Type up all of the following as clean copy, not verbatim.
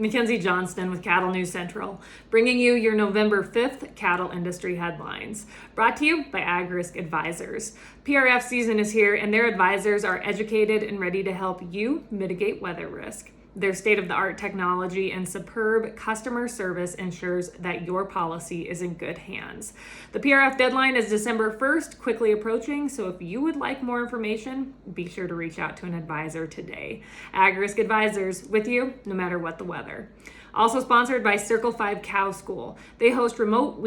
Mackenzie Johnston with Cattle News Central, bringing you your November 5th cattle industry headlines. Brought to you by Ag Risk Advisors. PRF season is here, and their advisors are educated and ready to help you mitigate weather risk. Their state-of-the-art technology and superb customer service ensures that your policy is in good hands. The PRF deadline is December 1st, quickly approaching, so if you would like more information, be sure to reach out to an advisor today. Ag Risk Advisors, with you no matter what the weather. Also sponsored by Circle 5 Cow School. They host remote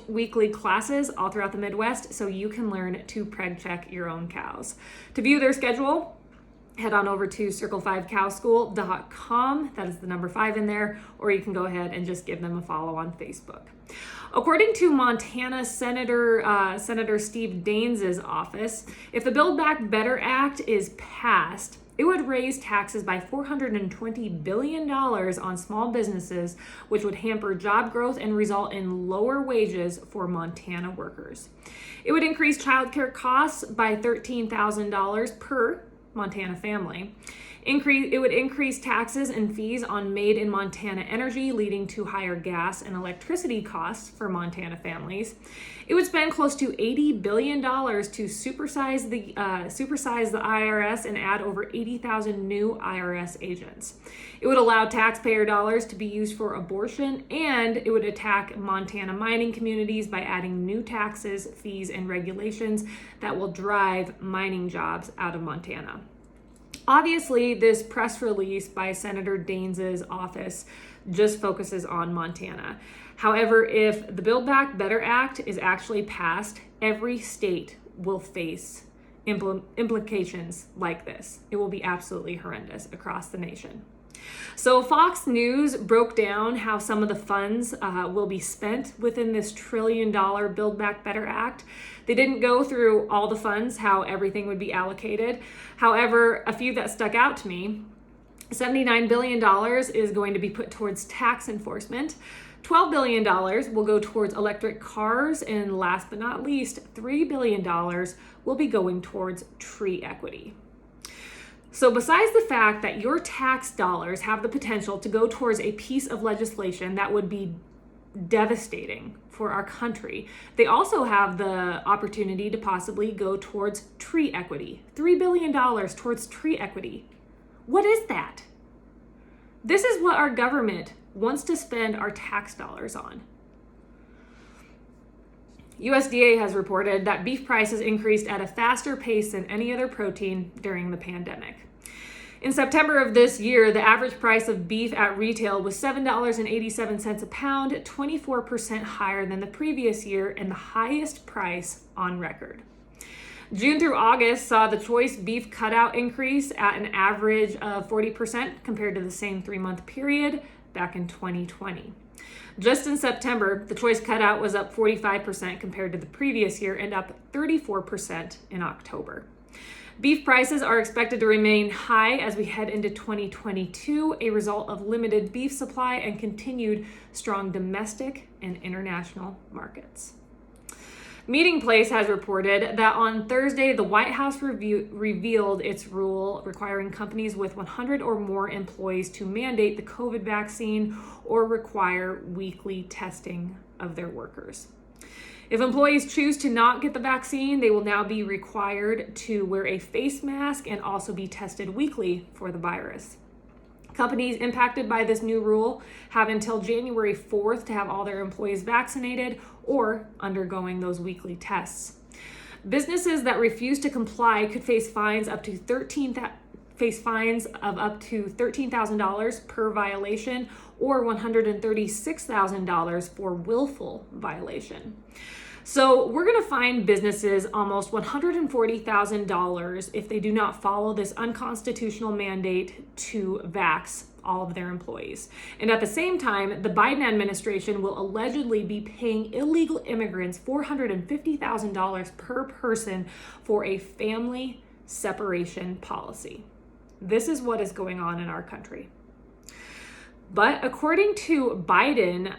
weekly classes all throughout the Midwest, so you can learn to preg check your own cows. To view their schedule, head on over to circle5cowschool.com. That is the number 5 in there, or you can go ahead and just give them a follow on Facebook. According to Montana Senator Steve Daines' office, if the Buildback Better Act is passed, it would raise taxes by $420 billion on small businesses, which would hamper job growth and result in lower wages for Montana workers. It would increase childcare costs by $13,000 per Montana family. It would increase taxes and fees on made in Montana energy, leading to higher gas and electricity costs for Montana families. It would spend close to $80 billion to supersize the IRS and add over 80,000 new IRS agents. It would allow taxpayer dollars to be used for abortion, and it would attack Montana mining communities by adding new taxes, fees, and regulations that will drive mining jobs out of Montana. Obviously, this press release by Senator Daines' office just focuses on Montana. However, if the Build Back Better Act is actually passed, every state will face implications like this. It will be absolutely horrendous across the nation. So Fox News broke down how some of the funds will be spent within this $1 trillion Build Back Better Act. They didn't go through all the funds, how everything would be allocated. However, a few that stuck out to me, $79 billion is going to be put towards tax enforcement. $12 billion will go towards electric cars, and last but not least, $3 billion will be going towards tree equity. So besides the fact that your tax dollars have the potential to go towards a piece of legislation that would be devastating for our country, they also have the opportunity to possibly go towards tree equity. $3 billion towards tree equity. What is that? This is what our government wants to spend our tax dollars on. USDA has reported that beef prices increased at a faster pace than any other protein during the pandemic. In September of this year, the average price of beef at retail was $7.87 a pound, 24% higher than the previous year and the highest price on record. June through August saw the choice beef cutout increase at an average of 40% compared to the same 3-month period back in 2020. Just in September, the choice cutout was up 45% compared to the previous year and up 34% in October. Beef prices are expected to remain high as we head into 2022, a result of limited beef supply and continued strong domestic and international markets. Meeting Place has reported that on Thursday, the White House revealed its rule requiring companies with 100 or more employees to mandate the COVID vaccine or require weekly testing of their workers. If employees choose to not get the vaccine, they will now be required to wear a face mask and also be tested weekly for the virus. Companies impacted by this new rule have until January 4th to have all their employees vaccinated or undergoing those weekly tests. Businesses that refuse to comply could face fines of up to $13,000 per violation or $136,000 for willful violation. So we're going to fine businesses almost $140,000 if they do not follow this unconstitutional mandate to vax all of their employees. And at the same time, the Biden administration will allegedly be paying illegal immigrants $450,000 per person for a family separation policy. This is what is going on in our country. But according to Biden,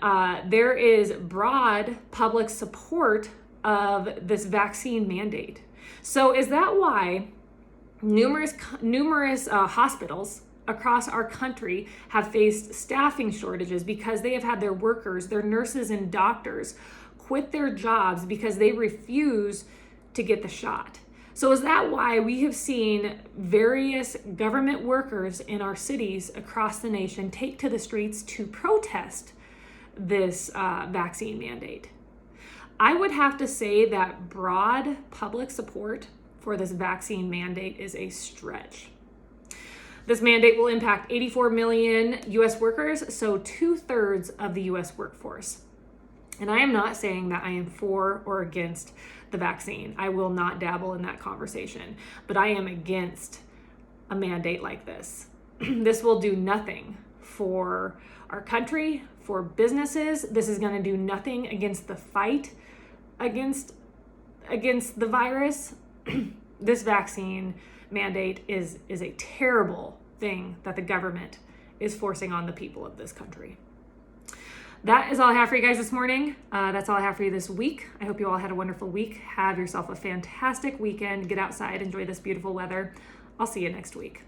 there is broad public support of this vaccine mandate. So is that why numerous hospitals across our country have faced staffing shortages because they have had their workers, their nurses and doctors quit their jobs because they refuse to get the shot. So is that why we have seen various government workers in our cities across the nation take to the streets to protest this vaccine mandate? I would have to say that broad public support for this vaccine mandate is a stretch. This mandate will impact 84 million US workers, so 2/3 of the US workforce. And I am not saying that I am for or against the vaccine. I will not dabble in that conversation, but I am against a mandate like this. This will do nothing for our country, for businesses. This is going to do nothing against the fight against the virus. This vaccine mandate is a terrible thing that the government is forcing on the people of this country. That is all I have for you guys this morning. That's all I have for you this week. I hope you all had a wonderful week. Have yourself a fantastic weekend. Get outside, enjoy this beautiful weather. I'll see you next week.